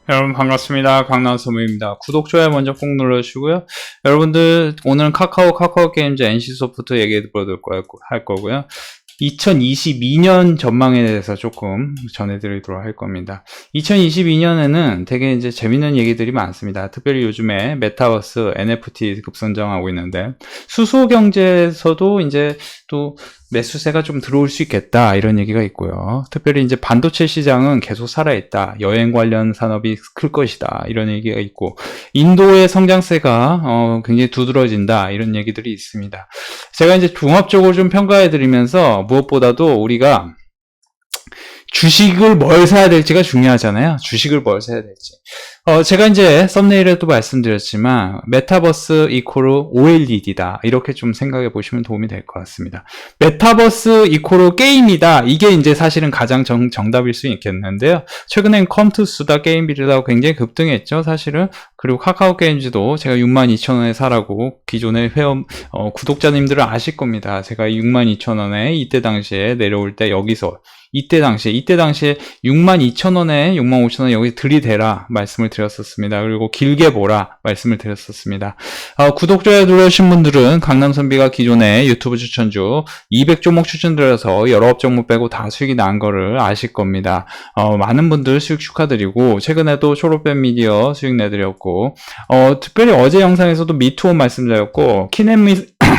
여러분 반갑습니다. 강남소무입니다. 구독, 좋아요 먼저 꼭 눌러주시고요. 여러분들 오늘은 카카오 게임즈 NC소프트 얘기해 보도록 할 거고요. 2022년 전망에 대해서 조금 전해드리도록 할 겁니다. 2022년에는 되게 이제 재밌는 얘기들이 많습니다. 특별히 요즘에 메타버스, NFT 급선정하고 있는데 수소 경제에서도 이제 또 매수세가 좀 들어올 수 있겠다 이런 얘기가 있고요. 특별히 이제 반도체 시장은 계속 살아있다. 여행 관련 산업이 클 것이다. 이런 얘기가 있고 인도의 성장세가 굉장히 두드러진다. 이런 얘기들이 있습니다. 제가 이제 종합적으로 좀 평가해 드리면서 무엇보다도 우리가 주식을 뭘 사야 될지가 중요하잖아요. 주식을 뭘 사야 될지. 제가 이제 썸네일에도 말씀드렸지만 메타버스 이코르 OLED다. 이렇게 좀 생각해 보시면 도움이 될 것 같습니다. 메타버스 이코르 게임이다. 이게 이제 사실은 가장 정답일 수 있겠는데요. 최근엔 컴투스다 게임비르다고 굉장히 급등했죠. 사실은. 그리고 카카오 게임즈도 제가 62,000원에 사라고 기존의 회원 구독자님들은 아실 겁니다. 제가 62,000원에 이때 당시에 내려올 때 여기서 이때 당시에 62,000원에 65,000원 여기 들이대라 말씀을 드렸었습니다. 그리고 길게 보라 말씀을 드렸었습니다. 구독, 좋아요 누르신 분들은 강남선비가 기존에 유튜브 추천주 200종목 추천드려서 여러 종목 빼고 다 수익이 난 거를 아실 겁니다. 많은 분들 수익 축하드리고 최근에도 초록뱀 미디어 수익 내드렸고 특별히 어제 영상에서도 미투온 말씀드렸고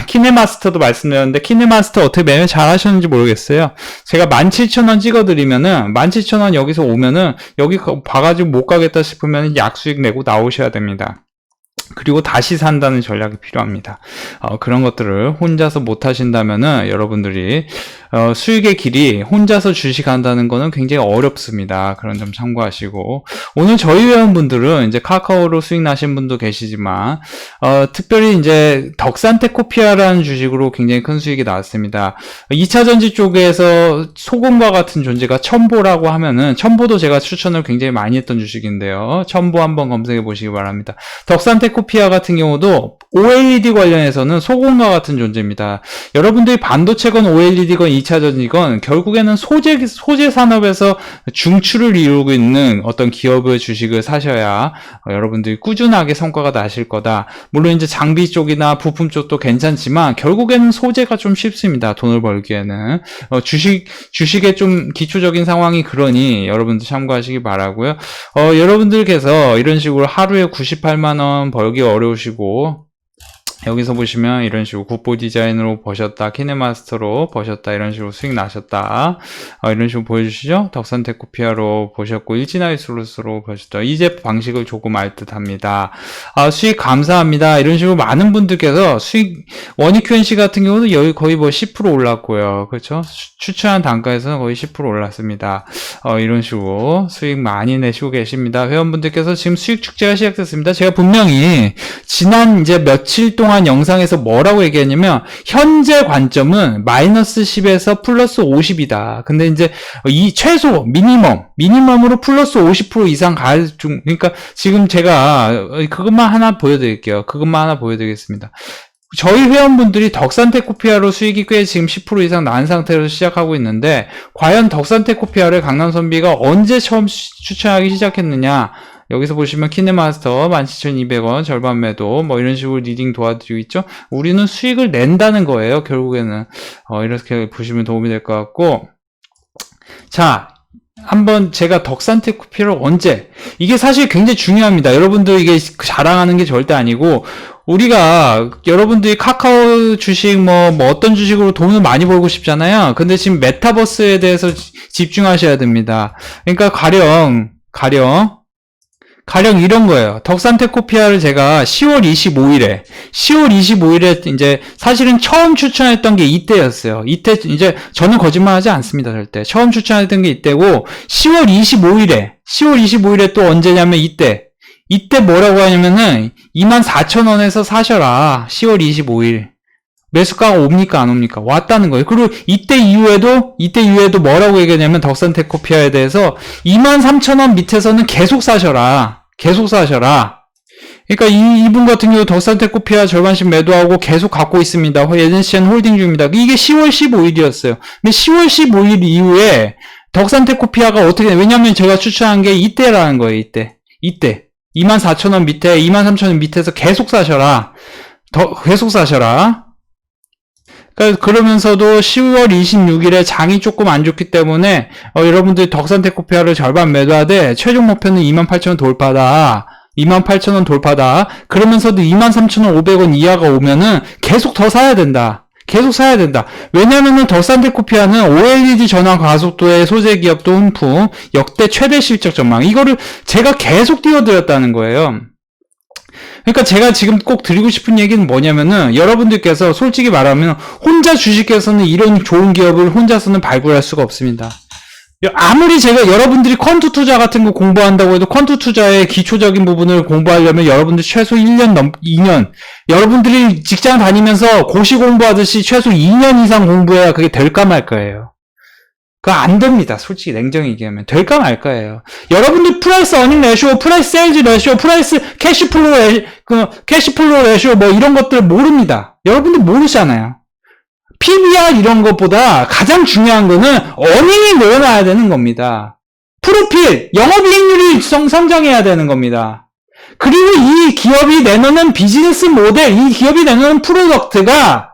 키네마스터도 말씀드렸는데 키네마스터 어떻게 매매 잘 하셨는지 모르겠어요. 제가 17,000원 찍어드리면은 17,000원 여기서 오면은 여기 봐가지고 못 가겠다 싶으면 약수익 내고 나오셔야 됩니다. 그리고 다시 산다는 전략이 필요합니다. 그런 것들을 혼자서 못 하신다면은 여러분들이 수익의 길이 혼자서 주식한다는 거는 굉장히 어렵습니다. 그런 점 참고하시고 오늘 저희 회원분들은 이제 카카오로 수익 나신 분도 계시지만 특별히 이제 덕산테코피아라는 주식으로 굉장히 큰 수익이 나왔습니다. 2차전지 쪽에서 소금과 같은 존재가 첨보라고 하면은 첨보도 제가 추천을 굉장히 많이 했던 주식인데요. 첨보 한번 검색해 보시기 바랍니다. 덕산테코피아 같은 경우도 OLED 관련해서는 소금과 같은 존재입니다. 여러분들이 반도체건 OLED건 2차전지건 결국에는 소재 산업에서 중추를 이루고 있는 어떤 기업의 주식을 사셔야 여러분들이 꾸준하게 성과가 나실 거다. 물론 이제 장비 쪽이나 부품 쪽도 괜찮지만 결국에는 소재가 좀 쉽습니다. 돈을 벌기에는. 주식의 좀 기초적인 상황이 그러니 여러분들 참고하시기 바라고요. 여러분들께서 이런 식으로 하루에 98만원 벌기 어려우시고 여기서 보시면 이런 식으로 국보 디자인으로 버셨다, 키네마스터로 버셨다, 이런 식으로 수익 나셨다, 이런 식으로 보여주시죠. 덕산테코피아로 보셨고 일진아이솔루스로 보셨다. 이제 방식을 조금 알 듯합니다. 수익 감사합니다. 이런 식으로 많은 분들께서 수익 원익QNC 같은 경우도 여기 거의 뭐 10% 올랐고요, 그렇죠? 추천한 단가에서는 거의 10% 올랐습니다. 이런 식으로 수익 많이 내시고 계십니다. 회원분들께서 지금 수익 축제가 시작됐습니다. 제가 분명히 지난 이제 며칠 동안 영상에서 뭐라고 얘기했냐면 현재 관점은 마이너스 10에서 플러스 50이다. 근데 이제 이 최소 미니멈으로 플러스 50% 이상 그러니까 지금 제가 그것만 하나 보여드리겠습니다. 저희 회원분들이 덕산테코피아로 수익이 꽤 지금 10% 이상 난 상태로 시작하고 있는데 과연 덕산테코피아를 강남선비가 언제 처음 추천하기 시작했느냐? 여기서 보시면 키네마스터 17,200원 절반 매도 뭐 이런 식으로 리딩 도와드리고 있죠. 우리는 수익을 낸다는 거예요. 결국에는 이렇게 보시면 도움이 될 것 같고, 자 한번 제가 덕산테코피아를 언제, 이게 사실 굉장히 중요합니다. 여러분들 이게 자랑하는 게 절대 아니고 우리가 여러분들이 카카오 주식 뭐 어떤 주식으로 돈을 많이 벌고 싶잖아요. 근데 지금 메타버스에 대해서 집중하셔야 됩니다. 그러니까 가령 이런 거예요. 덕산테코피아를 제가 10월 25일에 이제 사실은 처음 추천했던 게 이때였어요. 이때 이제 저는 거짓말하지 않습니다. 절대. 처음 추천했던 게 이때고 10월 25일에 또 언제냐면 이때 뭐라고 하냐면은 24,000원에서 사셔라. 10월 25일. 매수가가 옵니까 안 옵니까? 왔다는 거예요. 그리고 이때 이후에도 뭐라고 얘기하냐면 덕산테코피아에 대해서 23,000원 밑에서는 계속 사셔라. 그러니까 이분 같은 경우 덕산테코피아 절반씩 매도하고 계속 갖고 있습니다. 에덴시안 홀딩 중입니다. 이게 10월 15일이었어요. 근데 10월 15일 이후에 덕산테코피아가 어떻게, 왜냐면 제가 추천한 게 이때라는 거예요. 이때 24,000원 밑에 23,000원 밑에서 계속 사셔라. 계속 사셔라. 그러면서도 10월 26일에 장이 조금 안 좋기 때문에 여러분들이 덕산테크피아를 절반 매도하되 최종 목표는 28,000원 돌파다. 28,000원 돌파다. 그러면서도 23,500원 이하가 오면은 계속 더 사야 된다. 계속 사야 된다. 왜냐면은 덕산테크피아는 OLED 전환 가속도의 소재 기업도 훈풍, 역대 최대 실적 전망. 이거를 제가 계속 띄워드렸다는 거예요. 그러니까 제가 지금 꼭 드리고 싶은 얘기는 뭐냐면은 여러분들께서 솔직히 말하면 혼자 주식에서는 이런 좋은 기업을 혼자서는 발굴할 수가 없습니다. 아무리 제가 여러분들이 퀀트 투자 같은 거 공부한다고 해도 퀀트 투자의 기초적인 부분을 공부하려면 여러분들 최소 1년 2년 여러분들이 직장 다니면서 고시 공부하듯이 최소 2년 이상 공부해야 그게 될까 말까예요. 그거 안 됩니다. 솔직히 냉정히 얘기하면 될까 말까예요. 여러분들 프라이스 어닝 레시오, 프라이스 세일즈 레시오, 프라이스 캐시플로우 레시오 뭐 이런 것들 모릅니다. 여러분들 모르잖아요. PBR 이런 것보다 가장 중요한 거는 어닝이 늘어나야 되는 겁니다. 프로필, 영업이익률이 성장해야 되는 겁니다. 그리고 이 기업이 내놓는 비즈니스 모델, 이 기업이 내놓는 프로덕트가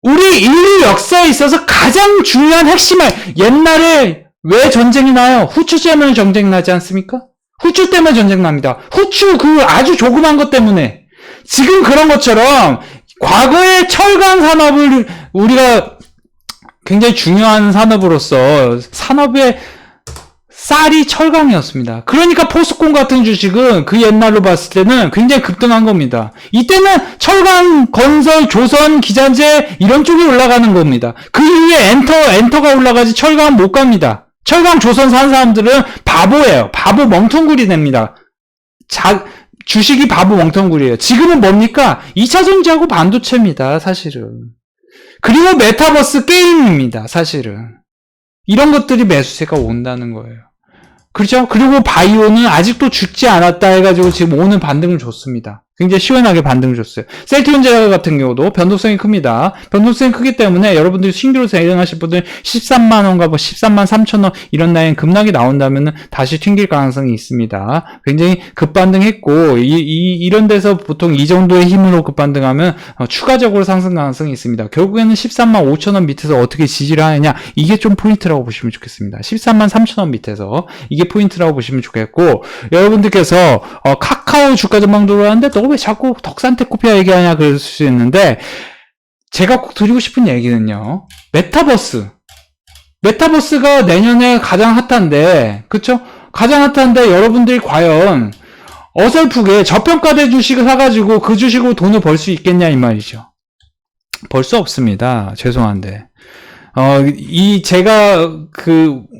우리 인류 역사에 있어서 가장 중요한 핵심을 옛날에 왜 전쟁이 나요? 후추 때문에 전쟁 나지 않습니까? 후추 때문에 전쟁 납니다. 후추 그 아주 조그만 것 때문에. 지금 그런 것처럼 과거의 철강 산업을 우리가 굉장히 중요한 산업으로서 산업의 쌀이 철강이었습니다. 그러니까 포스콘 같은 주식은 그 옛날로 봤을 때는 굉장히 급등한 겁니다. 이때는 철강, 건설, 조선, 기자재 이런 쪽이 올라가는 겁니다. 그 이후에 엔터가 올라가지 철강은 못 갑니다. 철강, 조선 산 사람들은 바보예요. 바보 멍텅구리 됩니다. 주식이 바보 멍텅구리예요. 지금은 뭡니까? 2차 전지하고 반도체입니다. 사실은. 그리고 메타버스 게임입니다. 사실은. 이런 것들이 매수세가 온다는 거예요. 그렇죠? 그리고 바이오는 아직도 죽지 않았다 해가지고 지금 오늘 반등을 줬습니다. 굉장히 시원하게 반등을 줬어요. 셀트리온제약 같은 경우도 변동성이 큽니다. 변동성이 크기 때문에 여러분들이 신규로 대응하실 분들 13만원과 뭐 13만 3천원 이런 라인 급락이 나온다면 다시 튕길 가능성이 있습니다. 굉장히 급반등했고 이런 데서 보통 이 정도의 힘으로 급반등하면 추가적으로 상승 가능성이 있습니다. 결국에는 13만 5천원 밑에서 어떻게 지지를 하느냐 이게 좀 포인트라고 보시면 좋겠습니다. 13만 3천원 밑에서 이게 포인트라고 보시면 좋겠고 여러분들께서 카카오 주가 전망 들어왔는데 너 왜 자꾸 덕산테크피아 얘기하냐 그럴 수 있는데 제가 꼭 드리고 싶은 얘기는요. 메타버스가 내년에 가장 핫한데 그쵸? 가장 핫한데 여러분들이 과연 어설프게 저평가된 주식을 사가지고 그 주식으로 돈을 벌 수 있겠냐 이 말이죠. 벌 수 없습니다. 죄송한데. 제가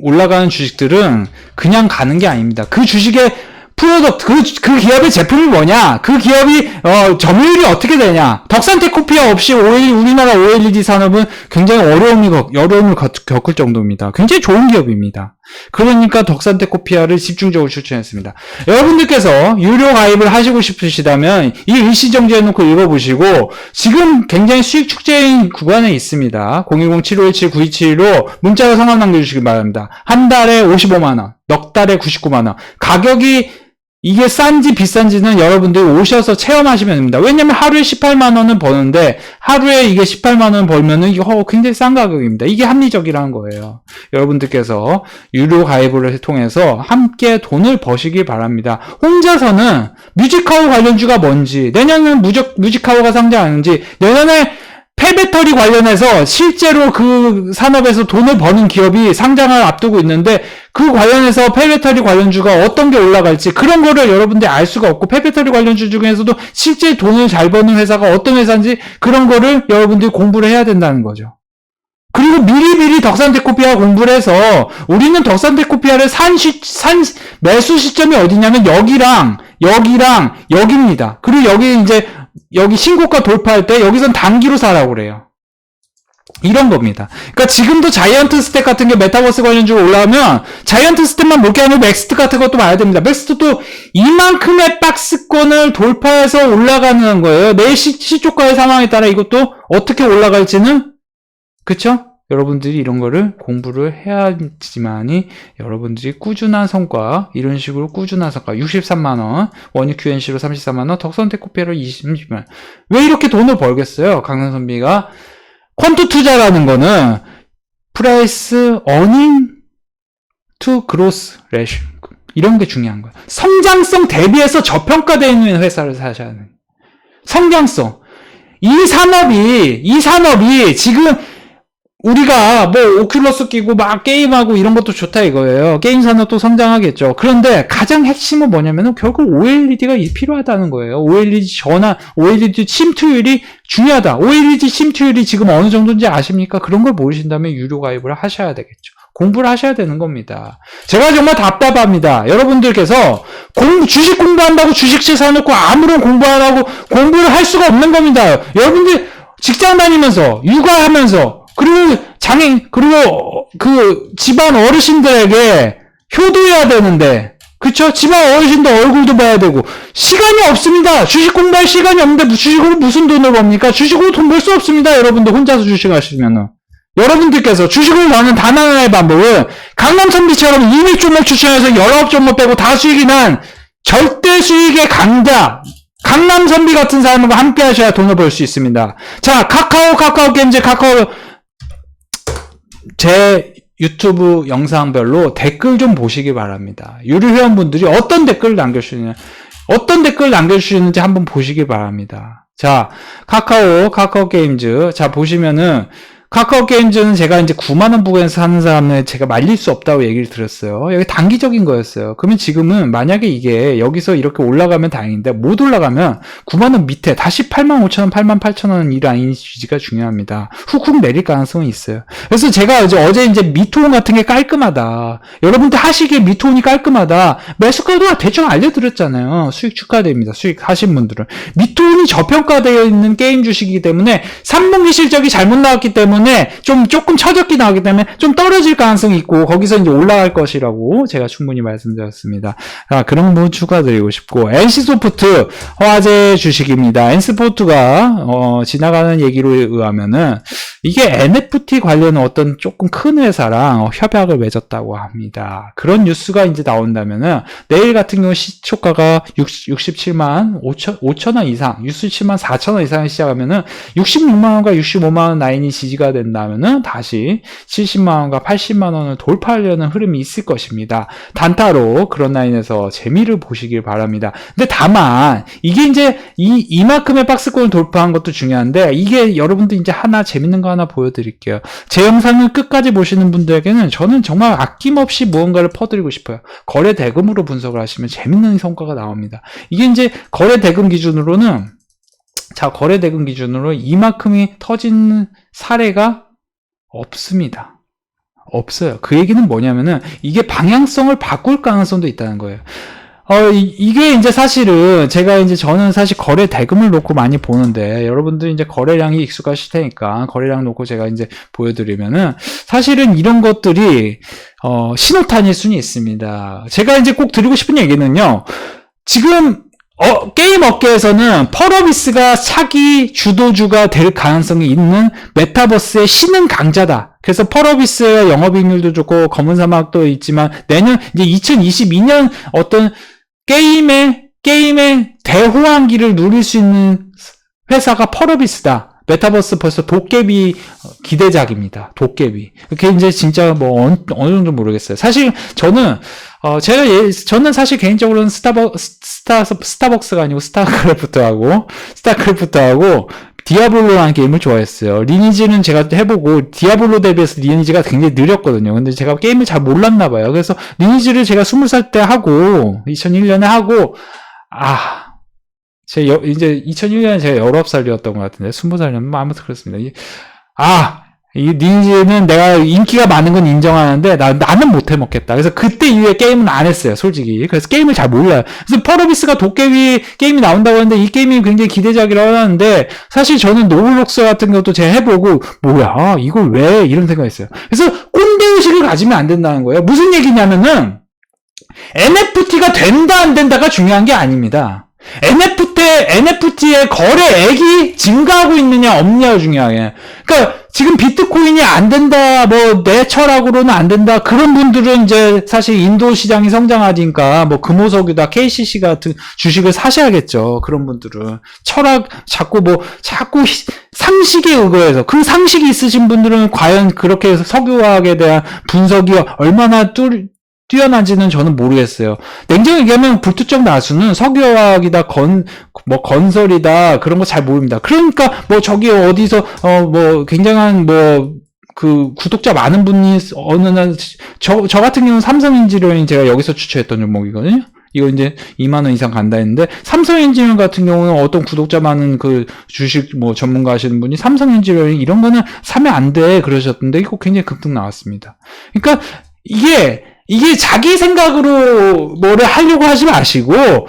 올라가는 주식들은 그냥 가는 게 아닙니다. 그 주식의 프로덕트, 그 기업의 제품이 뭐냐? 그 기업이, 점유율이 어떻게 되냐? 덕산테크피아 없이 우리나라 OLED 산업은 굉장히 어려움을 겪을 정도입니다. 굉장히 좋은 기업입니다. 그러니까 덕산테크피아를 집중적으로 추천했습니다. 여러분들께서 유료 가입을 하시고 싶으시다면 이 일시정지해 놓고 읽어보시고 지금 굉장히 수익 축제인 구간에 있습니다. 010-7517-9271로 문자로 상담 남겨주시기 바랍니다. 한 달에 55만원, 넉 달에 99만원. 가격이 이게 싼지 비싼지는 여러분들이 오셔서 체험하시면 됩니다. 왜냐면 하루에 18만원은 버는데 하루에 이게 18만원 벌면은 이거 굉장히 싼 가격입니다. 이게 합리적이라는 거예요. 여러분들께서 유료 가입을 통해서 함께 돈을 버시길 바랍니다. 혼자서는 뮤직하우 관련주가 뭔지 내년은 뮤직하우가 상장하는지 내년에 폐배터리 관련해서 실제로 그 산업에서 돈을 버는 기업이 상장을 앞두고 있는데 그 관련해서 폐배터리 관련주가 어떤 게 올라갈지 그런 거를 여러분들이 알 수가 없고 폐배터리 관련주 중에서도 실제 돈을 잘 버는 회사가 어떤 회사인지 그런 거를 여러분들이 공부를 해야 된다는 거죠. 그리고 미리미리 덕산테크피아 공부를 해서 우리는 덕산테크피아를 매수 시점이 어디냐면 여기랑 여기입니다. 그리고 여기 신고가 돌파할 때 여기선 단기로 사라고 그래요. 이런 겁니다. 그러니까 지금도 자이언트 스택 같은 게 메타버스 관련주로 올라오면 자이언트 스택만 볼 게 아니고 맥스트 같은 것도 봐야 됩니다. 맥스트도 이만큼의 박스권을 돌파해서 올라가는 거예요. 내일 시초가의 상황에 따라 이것도 어떻게 올라갈지는 그쵸? 여러분들이 이런 거를 공부를 해야지만이 여러분들이 꾸준한 성과, 이런 식으로 꾸준한 성과, 63만원, 원유 QNC로 34만원, 덕선택 코피로 20만. 왜 이렇게 돈을 벌겠어요? 강남선비가. 퀀트 투자라는 거는 프라이스 어닝 투 그로스 레이쇼, 이런 게 중요한 거예요. 성장성 대비해서 저평가되어 있는 회사를 사셔야 돼요. 성장성. 이 산업이 지금 우리가 뭐 오큘러스 끼고 막 게임하고 이런 것도 좋다 이거예요. 게임 산업도 성장하겠죠. 그런데 가장 핵심은 뭐냐면은 결국 OLED가 필요하다는 거예요. OLED 전환, OLED 침투율이 중요하다. OLED 침투율이 지금 어느 정도인지 아십니까? 그런 걸 모르신다면 유료 가입을 하셔야 되겠죠. 공부를 하셔야 되는 겁니다. 제가 정말 답답합니다. 여러분들께서 주식 공부한다고 주식실 사놓고 아무런 공부 안 하고 공부를 할 수가 없는 겁니다. 여러분들 직장 다니면서, 육아하면서, 그리고 그 집안 어르신들에게 효도해야 되는데, 그쵸? 집안 어르신도 얼굴도 봐야 되고, 시간이 없습니다. 주식 공부할 시간이 없는데, 주식으로 무슨 돈을 법니까? 주식으로 돈 벌 수 없습니다. 여러분들 혼자서 주식 하시면은. 여러분들께서 주식을 넣는 단 하나의 방법은, 강남선비처럼 이미 종목 추천해서 19종목 빼고 다 수익이 난 절대 수익의 강자, 강남선비 같은 사람과 함께 하셔야 돈을 벌 수 있습니다. 자, 카카오 게임즈, 제 유튜브 영상별로 댓글 좀 보시기 바랍니다. 유료 회원분들이 어떤 댓글을 남겨주시는지 한번 보시기 바랍니다. 자, 카카오 게임즈. 자, 보시면은, 카카오 게임즈는 제가 이제 9만원 부근에서 사는 사람을 제가 말릴 수 없다고 얘기를 드렸어요. 여기 단기적인 거였어요. 그러면 지금은 만약에 이게 여기서 이렇게 올라가면 다행인데 못 올라가면 9만원 밑에 다시 85,000원, 88,000원 이 라인 유지가 중요합니다. 훅훅 내릴 가능성은 있어요. 그래서 제가 어제 이제 미토온 같은 게 깔끔하다. 여러분들 하시기에 미토온이 깔끔하다. 매수가도 대충 알려드렸잖아요. 수익 축하드립니다. 수익 하신 분들은. 미토온이 저평가되어 있는 게임 주식이기 때문에 3분기 실적이 잘못 나왔기 때문에 조금 처졌기 나오기 때문에 좀 떨어질 가능성이 있고 거기서 이제 올라갈 것이라고 제가 충분히 말씀드렸습니다. 그런 부분 추가드리고 싶고, NC소프트 화재 주식입니다. NC소프트가 지나가는 얘기로 의하면은 이게 NFT 관련 어떤 조금 큰 회사랑 협약을 맺었다고 합니다. 그런 뉴스가 이제 나온다면은 내일 같은 경우 시초가가 67만 5천원 이상, 67만 4천원 이상에 시작하면은 66만원과 65만원 라인이 지지가 된다면은 다시 70만원과 80만원을 돌파하려는 흐름이 있을 것입니다. 단타로 그런 라인에서 재미를 보시길 바랍니다. 근데 다만 이게 이제 이만큼의 박스권을 돌파한 것도 중요한데, 이게 여러분들 이제 재밌는 거 하나 보여드릴게요. 제 영상을 끝까지 보시는 분들에게는 저는 정말 아낌없이 무언가를 퍼드리고 싶어요. 거래 대금으로 분석을 하시면 재밌는 성과가 나옵니다. 이게 이제 거래 대금 기준으로는, 거래 대금 기준으로 이만큼이 터진 사례가 없습니다. 없어요. 그 얘기는 뭐냐면은 이게 방향성을 바꿀 가능성도 있다는 거예요. 이게 이제 사실은 저는 사실 거래 대금을 놓고 많이 보는데, 여러분들 이제 거래량이 익숙하실 테니까 거래량 놓고 제가 이제 보여드리면은 사실은 이런 것들이 신호탄일 수는 있습니다. 제가 이제 꼭 드리고 싶은 얘기는요, 지금 게임 업계에서는 펄어비스가 차기 주도주가 될 가능성이 있는 메타버스의 신흥 강자다. 그래서 펄어비스의 영업이익률도 좋고 검은 사막도 있지만, 내년 이제 2022년 어떤 게임의 대호황기를 누릴 수 있는 회사가 펄어비스다. 메타버스 벌써 도깨비 기대작입니다. 도깨비. 그게 이제 진짜 어느 정도 모르겠어요. 사실 저는 저는 사실 개인적으로는 스타벅스가 아니고 스타크래프트하고 디아블로라는 게임을 좋아했어요. 리니지는 제가 해보고 디아블로 대비해서 리니지가 굉장히 느렸거든요. 근데 제가 게임을 잘 몰랐나봐요. 그래서 리니지를 제가 20살 때 하고 2001년에 하고 이제 2001년에 제가 19살이었던 것 같은데 20살이면 아무튼 그렇습니다. 이 리니지는 내가 인기가 많은 건 인정하는데 나는 못 해먹겠다. 그래서 그때 이후에 게임은 안 했어요, 솔직히. 그래서 게임을 잘 몰라요. 그래서 펄어비스가 도깨비 게임이 나온다고 하는데 이 게임이 굉장히 기대작이라고 하는데, 사실 저는 노블록스 같은 것도 제가 해보고 뭐야 이걸 왜 이런 생각했어요. 그래서 꼰대의식을 가지면 안 된다는 거예요. 무슨 얘기냐면은 NFT가 된다 안 된다가 중요한 게 아닙니다. NFT의 거래액이 증가하고 있느냐 없느냐가 중요해요. 그러니까 지금 비트코인이 안 된다, 뭐, 내 철학으로는 안 된다, 그런 분들은 이제 사실 인도 시장이 성장하니까 뭐, 금호석유다, KCC 같은 주식을 사셔야겠죠. 그런 분들은. 철학, 자꾸 상식에 의거해서, 그 상식이 있으신 분들은 과연 그렇게 석유화학에 대한 분석이 얼마나 뛰어난지는 저는 모르겠어요. 냉정히 얘기하면 불특정 다수는 석유화학이다, 건설이다, 그런 거 잘 모릅니다. 그러니까, 뭐, 저기 어디서, 굉장한, 구독자 많은 분이, 저 같은 경우는 삼성엔지니어링 제가 여기서 추천했던 종목이거든요. 이거 이제 2만원 이상 간다 했는데, 삼성엔지니어링 같은 경우는 어떤 구독자 많은 그 주식 전문가 하시는 분이 삼성엔지니어링 이런 거는 사면 안 돼, 그러셨던데, 이거 굉장히 급등 나왔습니다. 그러니까, 이게 자기 생각으로 뭐를 하려고 하지 마시고,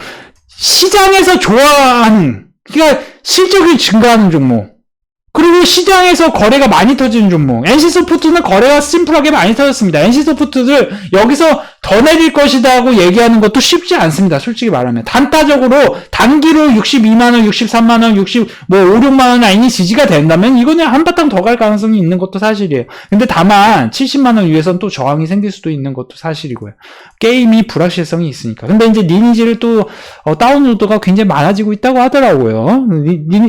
시장에서 좋아하는, 그러니까 실적이 증가하는 종목, 그리고 시장에서 거래가 많이 터지는 종목. NC소프트는 거래가 심플하게 많이 터졌습니다. NC소프트를 여기서 더 내릴 것이다 하고 얘기하는 것도 쉽지 않습니다. 솔직히 말하면. 단타적으로, 단기로 62만원, 63만원, 5, 6만원 라인이 지지가 된다면 이거는 한바탕 더 갈 가능성이 있는 것도 사실이에요. 근데 다만 70만원 위에선 또 저항이 생길 수도 있는 것도 사실이고요. 게임이 불확실성이 있으니까. 근데 이제 리니지를 또 다운로드가 굉장히 많아지고 있다고 하더라고요.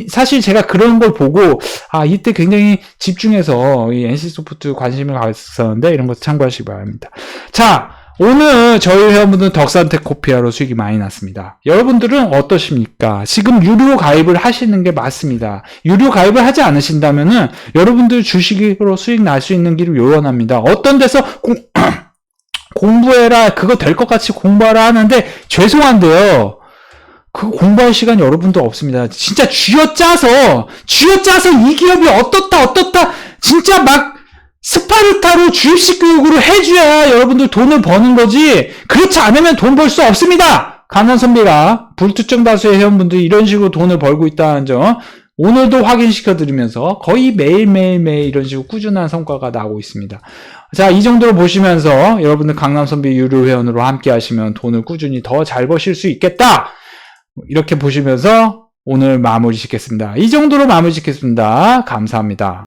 사실 제가 그런 걸 보고 이때 굉장히 집중해서 이 NC소프트 관심을 가졌었는데 이런 것도 참고하시기 바랍니다. 자, 오늘 저희 회원분들은 덕산텍 코피아로 수익이 많이 났습니다. 여러분들은 어떠십니까? 지금 유료 가입을 하시는 게 맞습니다. 유료 가입을 하지 않으신다면은 여러분들 주식으로 수익 날 수 있는 길을 요원합니다. 어떤 데서 공부해라, 그거 될 것 같이 공부하라 하는데 죄송한데요. 그 공부할 시간이 여러분도 없습니다. 진짜 쥐어짜서 이 기업이 어떻다 진짜 막 스파르타로 주입식 교육으로 해줘야 여러분들 돈을 버는 거지, 그렇지 않으면 돈 벌 수 없습니다. 강남선비가 불특정 다수의 회원분들이 이런 식으로 돈을 벌고 있다는 점 오늘도 확인시켜 드리면서 거의 매일 이런 식으로 꾸준한 성과가 나오고 있습니다. 자, 이 정도로 보시면서 여러분들 강남선비 유료 회원으로 함께 하시면 돈을 꾸준히 더 잘 버실 수 있겠다, 이렇게 보시면서 오늘 마무리 짓겠습니다. 이 정도로 마무리 짓겠습니다. 감사합니다.